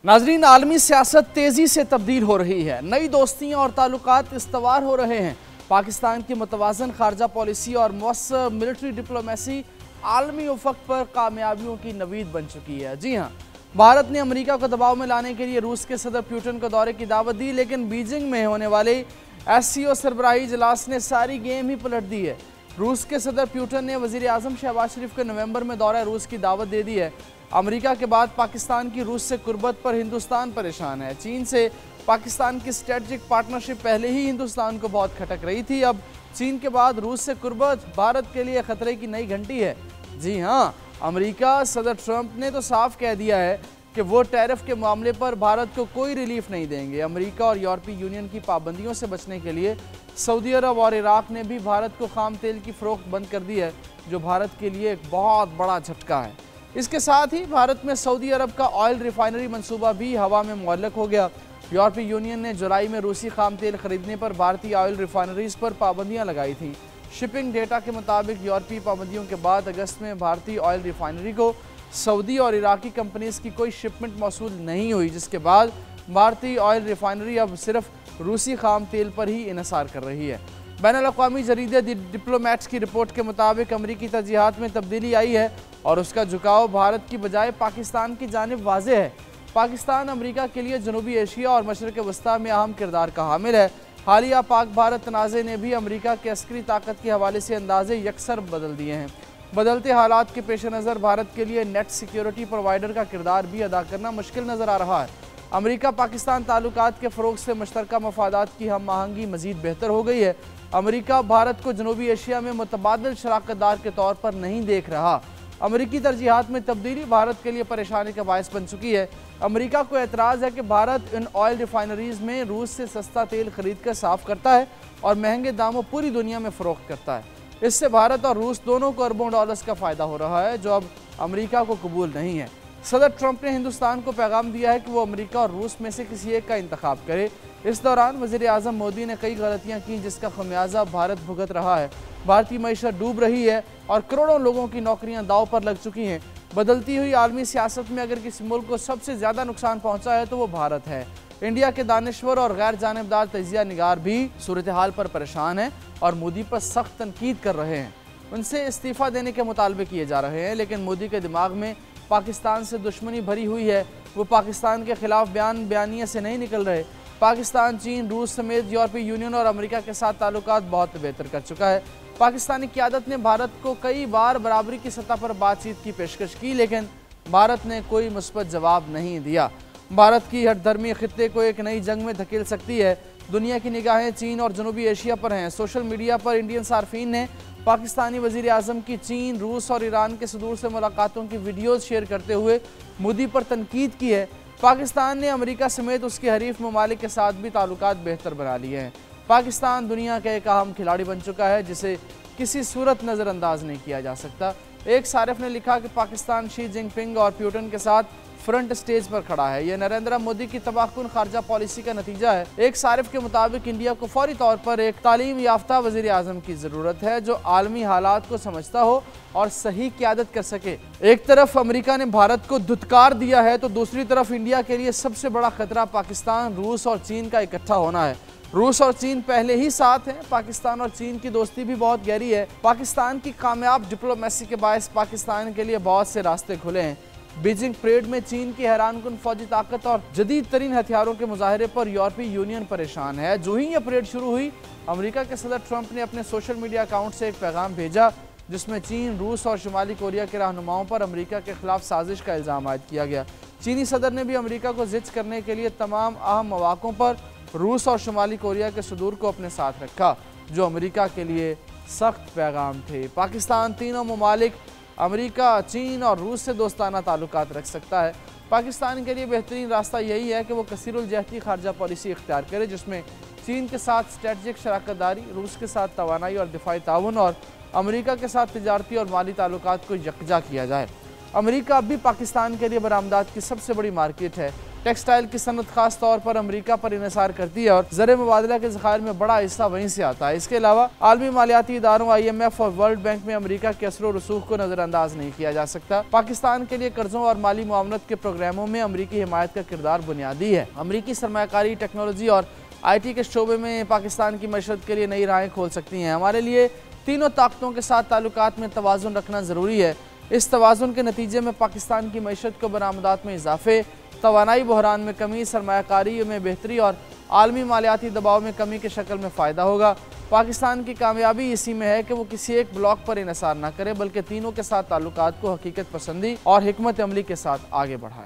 नाजरीन, आलमी सियासत तेजी से तब्दील हो रही है। नई दोस्तियां और ताल्लुकात इस्तवार हो रहे हैं। पाकिस्तान की मुतवाज़न खारजा पॉलिसी और मौसर मिलिट्री डिप्लोमेसी आलमी उफक पर कामयाबियों की नवीद बन चुकी है। जी हाँ, भारत ने अमेरिका को दबाव में लाने के लिए रूस के सदर पुतिन को दौरे की दावत दी, लेकिन बीजिंग में होने वाले SCO सरबराही इजलास ने सारी गेम ही पलट दी है। रूस के सदर पुतिन ने वज़ीर आज़म शहबाज शरीफ को नवंबर में दौरा रूस की दावत दे दी है। अमेरिका के बाद पाकिस्तान की रूस से कुर्बत पर हिंदुस्तान परेशान है। चीन से पाकिस्तान की स्ट्रेटजिक पार्टनरशिप पहले ही हिंदुस्तान को बहुत खटक रही थी। अब चीन के बाद रूस से कुर्बत भारत के लिए खतरे की नई घंटी है। जी हाँ, अमेरिका सदर ट्रंप ने तो साफ कह दिया है कि वो टैरिफ के मामले पर भारत को कोई रिलीफ नहीं देंगे। अमेरिका और यूरोपीय यूनियन की पाबंदियों से बचने के लिए सऊदी अरब और इराक ने भी भारत को खाम तेल की फ़रोख्त बंद कर दी है, जो भारत के लिए एक बहुत बड़ा झटका है। इसके साथ ही भारत में सऊदी अरब का ऑयल रिफाइनरी मंसूबा भी हवा में मुअल्लक हो गया। यूरोपीय यूनियन ने जुलाई में रूसी खाम तेल खरीदने पर भारतीय ऑयल रिफाइनरीज पर पाबंदियां लगाई थी। शिपिंग डेटा के मुताबिक यूरोपीय पाबंदियों के बाद अगस्त में भारतीय ऑयल रिफाइनरी को सऊदी और इराकी कंपनीज की कोई शिपमेंट मौसूल नहीं हुई, जिसके बाद भारतीय ऑयल रिफाइनरी अब सिर्फ रूसी खाम तेल पर ही इन्हिसार कर रही है। बैनुल-अक़वामी जरीदे द डिप्लोमैट्स की रिपोर्ट के मुताबिक अमरीकी तरजीहात में तब्दीली आई है और उसका झुकाव भारत की बजाय पाकिस्तान की जानिब वाज़ेह है। पाकिस्तान अमरीका के लिए जनूबी एशिया और मशरक़ वस्ता में अहम किरदार का हामिल है। हालिया पाक भारत तनाज़े ने भी अमरीका की अस्करी ताकत के हवाले से अंदाजे यकसर बदल दिए हैं। बदलते हालात के पेश नज़र भारत के लिए नेट सिक्योरिटी प्रोवाइडर का किरदार भी अदा करना मुश्किल नज़र आ रहा है। अमरीका पाकिस्तान ताल्लुकात के फ़रोग़ से मुश्तरका मफादात की हम आहंगी मज़ीद बेहतर हो गई है। अमरीका भारत को जनूबी एशिया में मुतबादिल शराकतदार के तौर पर नहीं देख रहा। अमरीकी तरजीहात में तब्दीली भारत के लिए परेशानी का बायस बन चुकी है। अमरीका को एतराज़ है कि भारत इन ऑयल रिफाइनरीज में रूस से सस्ता तेल खरीद कर साफ़ करता है और महंगे दामों पूरी दुनिया में फ़रोख्त करता है। इससे भारत और रूस दोनों को अरबों डॉलर्स का फ़ायदा हो रहा है, जो अब अमरीका को कबूल नहीं है। सदर ट्रंप ने हिंदुस्तान को पैगाम दिया है कि वो अमरीका और रूस में से किसी एक का इंतखाब करे। इस दौरान वज़ीर आज़म मोदी ने कई गलतियां की, जिसका खमियाजा भारत भुगत रहा है। भारतीय मईशत डूब रही है और करोड़ों लोगों की नौकरियां दांव पर लग चुकी हैं। बदलती हुई आलमी सियासत में अगर किसी मुल्क को सबसे ज़्यादा नुकसान पहुंचा है तो वो भारत है। इंडिया के दानिश्वर और गैर जानिबदार तजिया निगार भी सूरत हाल पर परेशान हैं और मोदी पर सख्त तनकीद कर रहे हैं। उनसे इस्तीफ़ा देने के मुतालबे किए जा रहे हैं, लेकिन मोदी के दिमाग में पाकिस्तान से दुश्मनी भरी हुई है। वो पाकिस्तान के खिलाफ बयानिया से नहीं निकल रहे। पाकिस्तान चीन, रूस समेत यूरोपीय यूनियन और अमेरिका के साथ ताल्लुकात बहुत बेहतर कर चुका है। पाकिस्तानी क़यादत ने भारत को कई बार बराबरी की सतह पर बातचीत की पेशकश की, लेकिन भारत ने कोई मुस्बत जवाब नहीं दिया। भारत की हठधर्मी खित्ते को एक नई जंग में धकेल सकती है। दुनिया की निगाहें चीन और जनूबी एशिया पर हैं। सोशल मीडिया पर इंडियन सार्फिन ने पाकिस्तानी वज़ीर आज़म की चीन, रूस और ईरान के सदूर से मुलाकातों की वीडियोज़ शेयर करते हुए मोदी पर तनकीद की है। पाकिस्तान ने अमेरिका समेत उसके हरीफ ममालिक के साथ भी ताल्लुकात बेहतर बना लिए हैं। पाकिस्तान दुनिया का एक अहम खिलाड़ी बन चुका है, जिसे किसी सूरत नज़रअंदाज नहीं किया जा सकता। एक सारिफ ने लिखा कि पाकिस्तान शी जिनपिंग और पुतिन के साथ फ्रंट स्टेज पर खड़ा है। यह नरेंद्र मोदी की तबाहकुन खारजा पॉलिसी का नतीजा है। एक सारिफ के मुताबिक इंडिया को फौरी तौर पर एक तालीम याफ्ता वज़ीर आज़म की ज़रूरत है, जो आलमी हालात को समझता हो और सही क़यादत कर सके। एक तरफ अमेरिका ने भारत को धुतकार दिया है, तो दूसरी तरफ इंडिया के लिए सबसे बड़ा खतरा पाकिस्तान, रूस और चीन का इकट्ठा होना है। रूस और चीन पहले ही साथ हैं। पाकिस्तान और चीन की दोस्ती भी बहुत गहरी है। पाकिस्तान की कामयाब डिप्लोमेसी के बायस पाकिस्तान के लिए बहुत से रास्ते खुले हैं। बीजिंग परेड में चीन की हैरानकुन फौजी ताकत और जदीद तरीन हथियारों के मुजाहरे पर यूरोपीय यूनियन परेशान है। जो ही यह परेड शुरू हुई, अमेरिका के सदर ट्रंप ने अपने सोशल मीडिया अकाउंट से एक पैगाम भेजा, जिसमें चीन, रूस और शुमाली कोरिया के रहनुमाओं पर अमेरिका के खिलाफ साजिश का इल्ज़ाम आयद किया गया। चीनी सदर ने भी अमेरिका को जिद्द करने के लिए तमाम अहम मौक़ों पर रूस और शुमाली कोरिया के सदूर को अपने साथ रखा, जो अमेरिका के लिए सख्त पैगाम थे। पाकिस्तान तीनों ममालिक अमेरिका, चीन और रूस से दोस्ताना ताल्लुकात रख सकता है। पाकिस्तान के लिए बेहतरीन रास्ता यही है कि वो कसीरुल-जहती खारजा पॉलिसी इख्तियार करे, जिसमें चीन के साथ स्ट्रेटजिक शराकतदारी, रूस के साथ तवानाई और दिफाई ताउन और अमेरिका के साथ तिजारती और माली ताल्लुकात को यकजा किया जाए। अमेरिका अब भी पाकिस्तान के लिए बरामदात की सबसे बड़ी मार्केट है। टेक्सटाइल की सनत खास तौर पर अमेरिका पर इन्हिसार करती है और ज़र मुबादला के ज़खायर में बड़ा हिस्सा वहीं से आता है। इसके अलावा आलमी मालियाती इदारों IMF और वर्ल्ड बैंक में अमेरिका के असर और रसूख को नजरअंदाज नहीं किया जा सकता। पाकिस्तान के लिए कर्जों और माली मुआवनत के प्रोग्रामों में अमेरिकी हिमायत का किरदार बुनियादी है। अमेरिकी सरमायाकारी, टेक्नोलॉजी और IT के शोबे में पाकिस्तान की मशरत के लिए नई राहें खोल सकती हैं। हमारे लिए तीनों ताकतों के साथ ताल्लुकात में तवाज़ुन रखना ज़रूरी है। इस तवाज़ुन के नतीजे में पाकिस्तान की मईशत को बरामदात में इजाफे, तवानाई बहरान में कमी, सरमायाकारी में बेहतरी और आलमी मालियाती दबाव में कमी की शक्ल में फ़ायदा होगा। पाकिस्तान की कामयाबी इसी में है कि वो किसी एक ब्लॉक पर इन्हिसार न करे, बल्कि तीनों के साथ ताल्लुकात को हकीकत पसंदी और हिकमत अमली के साथ आगे बढ़ाए।